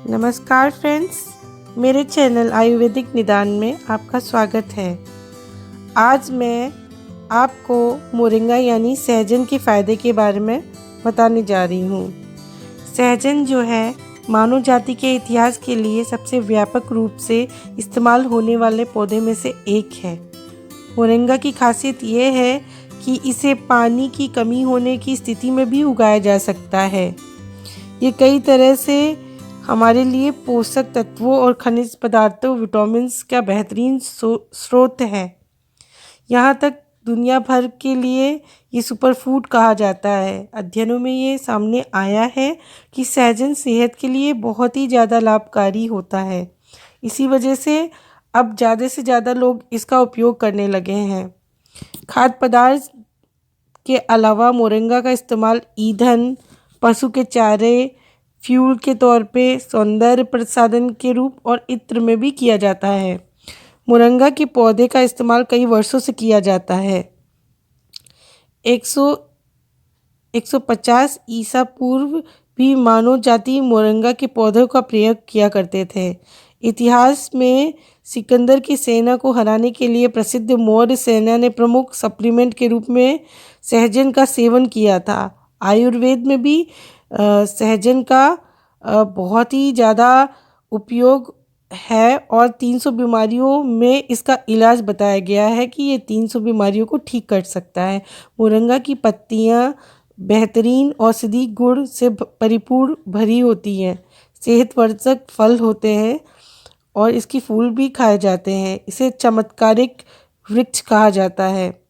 नमस्कार फ्रेंड्स, मेरे चैनल आयुर्वेदिक निदान में आपका स्वागत है। आज मैं आपको मोरिंगा यानी सहजन के फ़ायदे के बारे में बताने जा रही हूँ। सहजन जो है मानव जाति के इतिहास के लिए सबसे व्यापक रूप से इस्तेमाल होने वाले पौधे में से एक है। मोरिंगा की खासियत ये है कि इसे पानी की कमी होने की स्थिति में भी उगाया जा सकता है। ये कई तरह से हमारे लिए पोषक तत्वों और खनिज पदार्थों विटामिन्स का बेहतरीन स्रोत है। यहाँ तक दुनिया भर के लिए ये सुपरफूड कहा जाता है। अध्ययनों में ये सामने आया है कि सहजन सेहत के लिए बहुत ही ज़्यादा लाभकारी होता है। इसी वजह से अब ज़्यादा से ज़्यादा लोग इसका उपयोग करने लगे हैं। खाद्य पदार्थ के अलावा मोरिंगा का इस्तेमाल ईंधन, पशु के चारे, फ्यूल के तौर पे, सौंदर्य प्रसाधन के रूप और इत्र में भी किया जाता है। मोरिंगा के पौधे का इस्तेमाल कई वर्षों से किया जाता है। 150 ईसा पूर्व भी मानव जाति मोरिंगा के पौधों का प्रयोग किया करते थे। इतिहास में सिकंदर की सेना को हराने के लिए प्रसिद्ध मौर्य सेना ने प्रमुख सप्लीमेंट के रूप में सहजन का सेवन किया था। आयुर्वेद में भी सहजन का बहुत ही ज़्यादा उपयोग है और 300 बीमारियों में इसका इलाज बताया गया है कि ये 300 बीमारियों को ठीक कर सकता है। मोरिंगा की पत्तियां बेहतरीन औषधि गुण से परिपूर्ण भरी होती हैं। सेहतवर्धक फल होते हैं और इसकी फूल भी खाए जाते हैं। इसे चमत्कारिक वृक्ष कहा जाता है।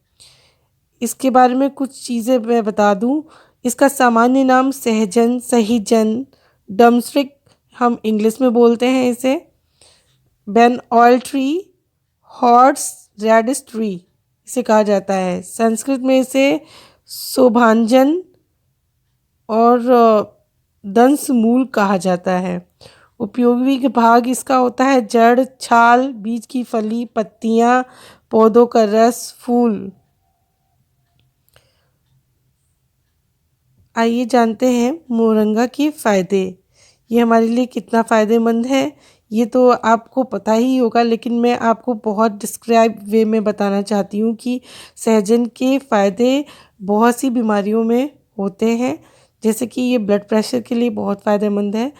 इसके बारे में कुछ चीज़ें मैं बता दूं। इसका सामान्य नाम सहजन, सहीजन, डमस्ट्रिक हम इंग्लिश में बोलते हैं इसे, ben oil tree, horseradish tree इसे कहा जाता है। संस्कृत में इसे शोभांजन और दंश मूल कहा जाता है। उपयोगी भाग इसका होता है जड़, छाल, बीज की फली, पत्तियां, पौधों का रस, फूल। आइए जानते हैं मोरिंगा के फ़ायदे। ये हमारे लिए कितना फ़ायदेमंद है ये तो आपको पता ही होगा, लेकिन मैं आपको बहुत डिस्क्राइब वे में बताना चाहती हूँ कि सहजन के फ़ायदे बहुत सी बीमारियों में होते हैं। जैसे कि ये ब्लड प्रेशर के लिए बहुत फ़ायदेमंद है।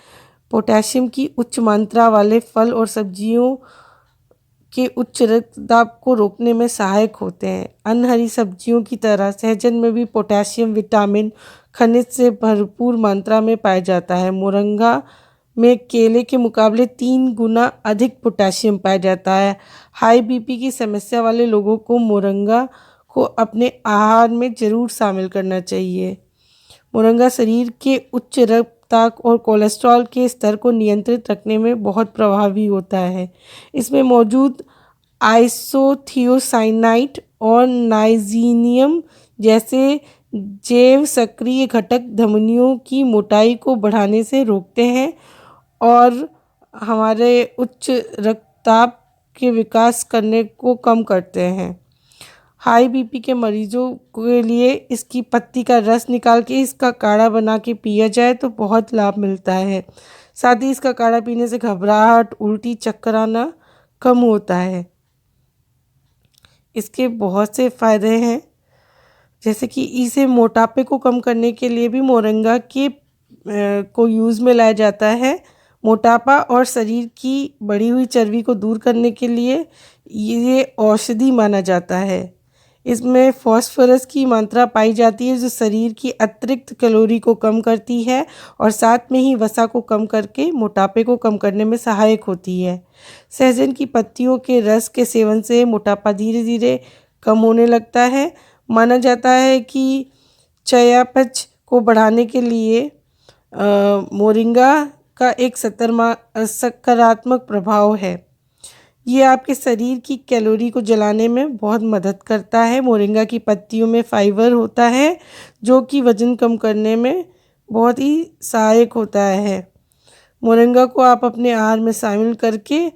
पोटेशियम की उच्च मात्रा वाले फल और सब्जियों के उच्च रक्तदाब को रोकने में सहायक होते हैं। अन्य हरी सब्जियों की तरह सहजन में भी पोटेशियम, विटामिन, खनिज से भरपूर मात्रा में पाया जाता है। मोरिंगा में केले के मुकाबले 3 गुना अधिक पोटेशियम पाया जाता है। हाई बीपी की समस्या वाले लोगों को मोरिंगा को अपने आहार में ज़रूर शामिल करना चाहिए। मोरिंगा शरीर के उच्च रक्तचाप और कोलेस्ट्रॉल के स्तर को नियंत्रित रखने में बहुत प्रभावी होता है। इसमें मौजूद आइसोथियोसाइनाइट और नाइजीनियम जैसे जैव सक्रिय घटक धमनियों की मोटाई को बढ़ाने से रोकते हैं और हमारे उच्च रक्तचाप के विकास करने को कम करते हैं। हाई बीपी के मरीजों के लिए इसकी पत्ती का रस निकाल के इसका काढ़ा बना के पिया जाए तो बहुत लाभ मिलता है। साथ ही इसका काढ़ा पीने से घबराहट, उल्टी, चक्कर आना कम होता है। इसके बहुत से फ़ायदे हैं, जैसे कि इसे मोटापे को कम करने के लिए भी मोरिंगा के को यूज़ में लाया जाता है। मोटापा और शरीर की बढ़ी हुई चर्बी को दूर करने के लिए ये औषधि माना जाता है। इसमें फॉस्फोरस की मात्रा पाई जाती है जो शरीर की अतिरिक्त कैलोरी को कम करती है और साथ में ही वसा को कम करके मोटापे को कम करने में सहायक होती है। सहजन की पत्तियों के रस के सेवन से मोटापा धीरे धीरे कम होने लगता है। माना जाता है कि चयापचय को बढ़ाने के लिए मोरिंगा का एक सकारात्मक प्रभाव है। ये आपके शरीर की कैलोरी को जलाने में बहुत मदद करता है। मोरिंगा की पत्तियों में फाइबर होता है जो कि वज़न कम करने में बहुत ही सहायक होता है। मोरिंगा को आप अपने आहार में शामिल करके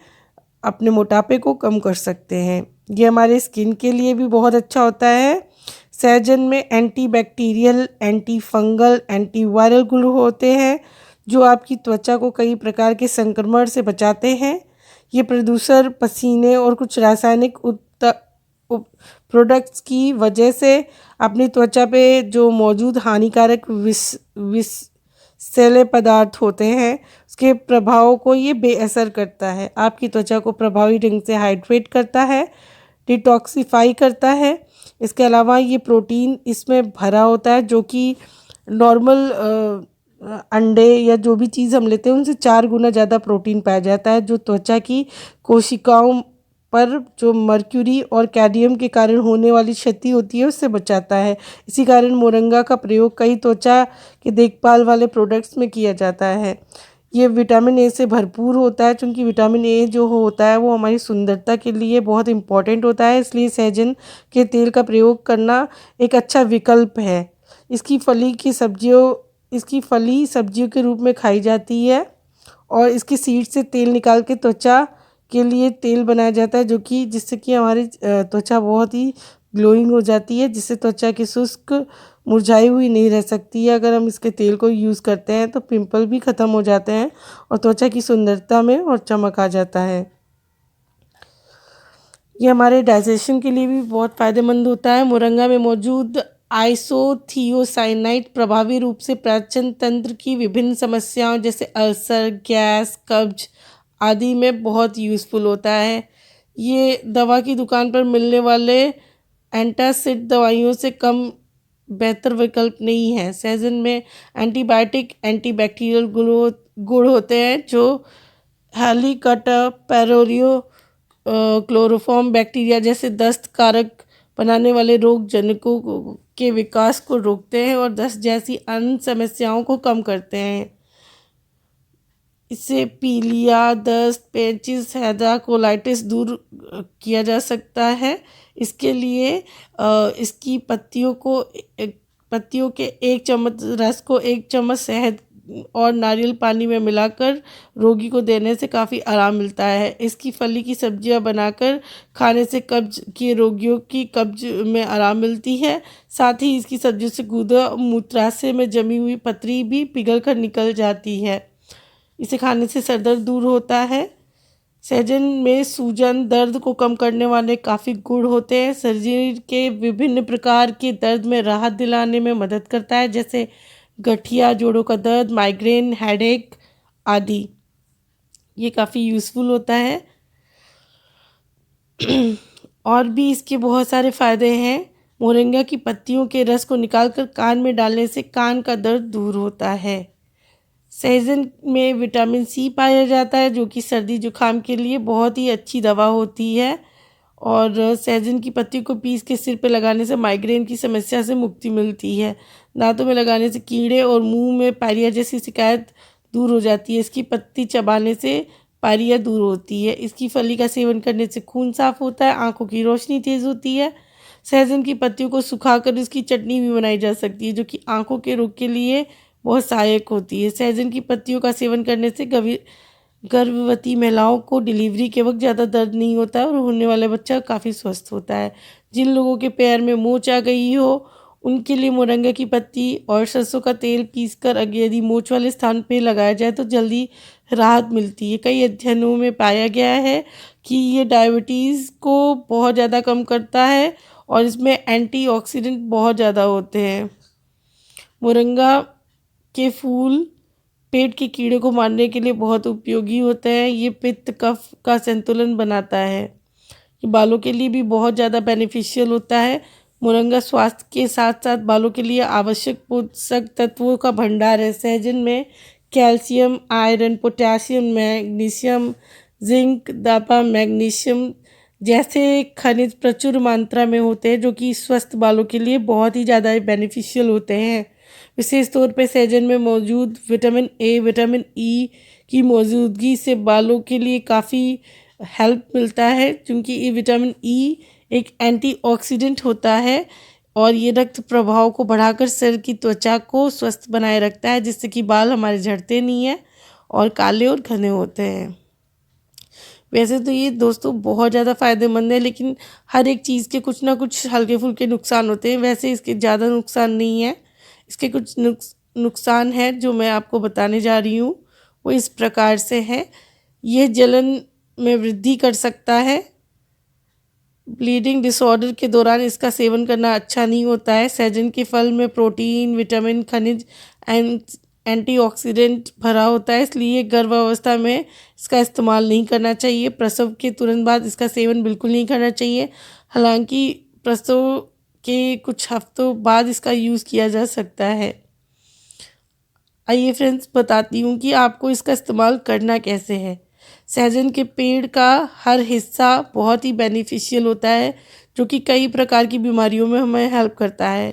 अपने मोटापे को कम कर सकते हैं। ये हमारे स्किन के लिए भी बहुत अच्छा होता है। सहजन में एंटीबैक्टीरियल, एंटी फंगल, एंटीवायरल गुण होते हैं जो आपकी त्वचा को कई प्रकार के संक्रमण से बचाते हैं। ये प्रदूषण, पसीने और कुछ रासायनिक प्रोडक्ट्स की वजह से अपनी त्वचा पे जो मौजूद हानिकारक विषैले पदार्थ होते हैं उसके प्रभाव को ये बेअसर करता है। आपकी त्वचा को प्रभावी ढंग से हाइड्रेट करता है, डिटॉक्सिफाई करता है। इसके अलावा ये प्रोटीन इसमें भरा होता है जो कि नॉर्मल अंडे या जो भी चीज़ हम लेते हैं उनसे 4 गुना ज़्यादा प्रोटीन पाया जाता है, जो त्वचा की कोशिकाओं पर जो मर्क्यूरी और कैडमियम के कारण होने वाली क्षति होती है उससे बचाता है। इसी कारण मोरिंगा का प्रयोग कई त्वचा के देखभाल वाले प्रोडक्ट्स में किया जाता है। ये विटामिन ए से भरपूर होता है, क्योंकि विटामिन ए जो होता है वो हमारी सुंदरता के लिए बहुत इम्पॉर्टेंट होता है, इसलिए सहजन के तेल का प्रयोग करना एक अच्छा विकल्प है। इसकी फली सब्जियों के रूप में खाई जाती है और इसकी सीड से तेल निकाल के त्वचा के लिए तेल बनाया जाता है, जिससे कि हमारी त्वचा बहुत ही ग्लोइंग हो जाती है, जिससे त्वचा की शुष्क मुरझाई हुई नहीं रह सकती है। अगर हम इसके तेल को यूज़ करते हैं तो पिंपल भी ख़त्म हो जाते हैं और त्वचा की सुंदरता में और चमक आ जाता है। ये हमारे डाइजेशन के लिए भी बहुत फ़ायदेमंद होता है। मोरिंगा में मौजूद आइसोथियोसाइनाइड प्रभावी रूप से पाचन तंत्र की विभिन्न समस्याओं जैसे अल्सर, गैस, कब्ज आदि में बहुत यूज़फुल होता है। ये दवा की दुकान पर मिलने वाले एंटासिड दवाइयों से कम बेहतर विकल्प नहीं है। सहजन में एंटीबायोटिक, एंटीबैक्टीरियल गुण होते हैं जो हेलिकोबैक्टर पैरोरियो क्लोरोफॉर्म बैक्टीरिया जैसे दस्त कारक बनाने वाले रोग जनकों के विकास को रोकते हैं और दस्त जैसी अन्य समस्याओं को कम करते हैं। इससे पीलिया, दस्त, पेचिस, हैजा, कोलाइटिस दूर किया जा सकता है। इसके लिए इसकी पत्तियों के 1 चम्मच रस को 1 चम्मच शहद और नारियल पानी में मिलाकर रोगी को देने से काफ़ी आराम मिलता है। इसकी फली की सब्जियां बनाकर खाने से कब्ज के रोगियों की कब्ज में आराम मिलती है। साथ ही इसकी सब्जियों से गुदा मूत्राशय में जमी हुई पथरी भी पिघल कर निकल जाती है। इसे खाने से सर दर्द दूर होता है। सहजन में सूजन, दर्द को कम करने वाले काफ़ी गुण होते हैं। शरीर के विभिन्न प्रकार के दर्द में राहत दिलाने में मदद करता है, जैसे गठिया, जोड़ों का दर्द, माइग्रेन, हेडेक आदि। ये काफ़ी यूज़फुल होता है। और भी इसके बहुत सारे फ़ायदे हैं। मोरिंगा की पत्तियों के रस को निकालकर कान में डालने से कान का दर्द दूर होता है। सहजन में विटामिन सी पाया जाता है, जो कि सर्दी जुकाम के लिए बहुत ही अच्छी दवा होती है। और सहजन की पत्ती को पीस के सिर पे लगाने से माइग्रेन की समस्या से मुक्ति मिलती है। दांतों में लगाने से कीड़े और मुंह में पायरिया जैसी शिकायत दूर हो जाती है। इसकी पत्ती चबाने से पायरिया दूर होती है। इसकी फली का सेवन करने से खून साफ होता है, आंखों की रोशनी तेज़ होती है। सहजन की पत्तियों को सुखाकर इसकी चटनी भी बनाई जा सकती है, जो कि आंखों के रोग के लिए बहुत सहायक होती है। सहजन की पत्तियों का सेवन करने से गर्भवती महिलाओं को डिलीवरी के वक्त ज़्यादा दर्द नहीं होता है और होने वाला बच्चा काफ़ी स्वस्थ होता है। जिन लोगों के पैर में मोच आ गई हो उनके लिए मोरिंगा की पत्ती और सरसों का तेल पीसकर यदि मोच वाले स्थान पर लगाया जाए तो जल्दी राहत मिलती है। कई अध्ययनों में पाया गया है कि ये डायबिटीज़ को बहुत ज़्यादा कम करता है और इसमें एंटीऑक्सीडेंट बहुत ज़्यादा होते हैं। मोरिंगा के फूल पेट के कीड़े को मारने के लिए बहुत उपयोगी होते हैं। ये पित्त कफ का संतुलन बनाता है। ये बालों के लिए भी बहुत ज़्यादा बेनिफिशियल होता है। मोरिंगा स्वास्थ्य के साथ साथ बालों के लिए आवश्यक पोषक तत्वों का भंडार है। सहजन में calcium, iron, potassium, magnesium, zinc, दापा, मैग्नीशियम जैसे खनिज प्रचुर मात्रा में होते हैं, जो कि स्वस्थ बालों के लिए बहुत ही ज़्यादा बेनिफिशियल होते हैं। विशेष तौर पे सहजन में मौजूद विटामिन ए, विटामिन ई की मौजूदगी से बालों के लिए काफ़ी हेल्प मिलता है, क्योंकि ये विटामिन ई एक एंटीऑक्सीडेंट होता है और ये रक्त प्रवाह को बढ़ाकर सिर की त्वचा को स्वस्थ बनाए रखता है, जिससे कि बाल हमारे झड़ते नहीं हैं और काले और घने होते हैं। वैसे तो ये दोस्तों बहुत ज़्यादा फ़ायदेमंद है, लेकिन हर एक चीज़ के कुछ ना कुछ हल्के फुल्के नुकसान होते हैं। वैसे इसके ज़्यादा नुकसान नहीं है। इसके कुछ नुकसान है जो मैं आपको बताने जा रही हूँ वो इस प्रकार से है। यह जलन में वृद्धि कर सकता है। ब्लीडिंग डिसऑर्डर के दौरान इसका सेवन करना अच्छा नहीं होता है। सहजन के फल में प्रोटीन, विटामिन, खनिज एंड एंटीऑक्सीडेंट भरा होता है, इसलिए गर्भावस्था में इसका इस्तेमाल नहीं करना चाहिए। प्रसव के तुरंत बाद इसका सेवन बिल्कुल नहीं करना चाहिए। हालांकि प्रसव के कुछ हफ्तों बाद इसका यूज़ किया जा सकता है। आइए फ्रेंड्स, बताती हूँ कि आपको इसका इस्तेमाल करना कैसे है। सहजन के पेड़ का हर हिस्सा बहुत ही बेनिफिशियल होता है, जो कि कई प्रकार की बीमारियों में हमें हेल्प करता है।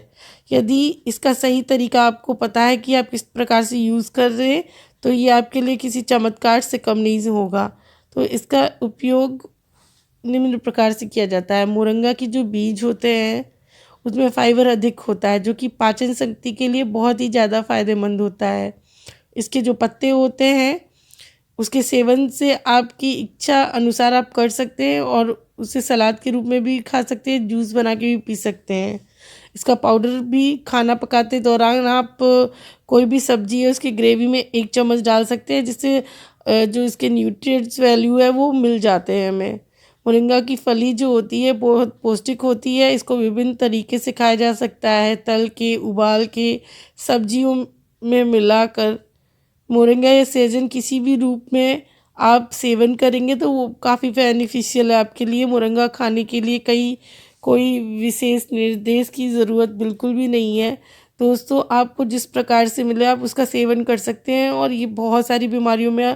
यदि इसका सही तरीका आपको पता है कि आप किस प्रकार से यूज़ कर रहे हैं, तो ये आपके लिए किसी चमत्कार से कम नहीं होगा। तो इसका उपयोग निम्न प्रकार से किया जाता है। मोरंगा की जो बीज होते हैं उसमें फाइबर अधिक होता है, जो कि पाचन शक्ति के लिए बहुत ही ज़्यादा फायदेमंद होता है। इसके जो पत्ते होते हैं उसके सेवन से आपकी इच्छा अनुसार आप कर सकते हैं और उसे सलाद के रूप में भी खा सकते हैं, जूस बना के भी पी सकते हैं। इसका पाउडर भी खाना पकाते दौरान आप कोई भी सब्जी है उसकी ग्रेवी में 1 चम्मच डाल सकते हैं, जिससे जो इसके न्यूट्रिएंट्स वैल्यू है वो मिल जाते हैं हमें। मोरिंगा की फली जो होती है बहुत पौष्टिक होती है। इसको विभिन्न तरीके से खाया जा सकता है, तल के, उबाल के, सब्जियों में मिलाकर। मोरिंगा या सहजन किसी भी रूप में आप सेवन करेंगे तो वो काफ़ी बेनिफिशियल है आपके लिए। मोरिंगा खाने के लिए कोई विशेष निर्देश की ज़रूरत बिल्कुल भी नहीं है। दोस्तों, आपको जिस प्रकार से मिले आप उसका सेवन कर सकते हैं और ये बहुत सारी बीमारियों में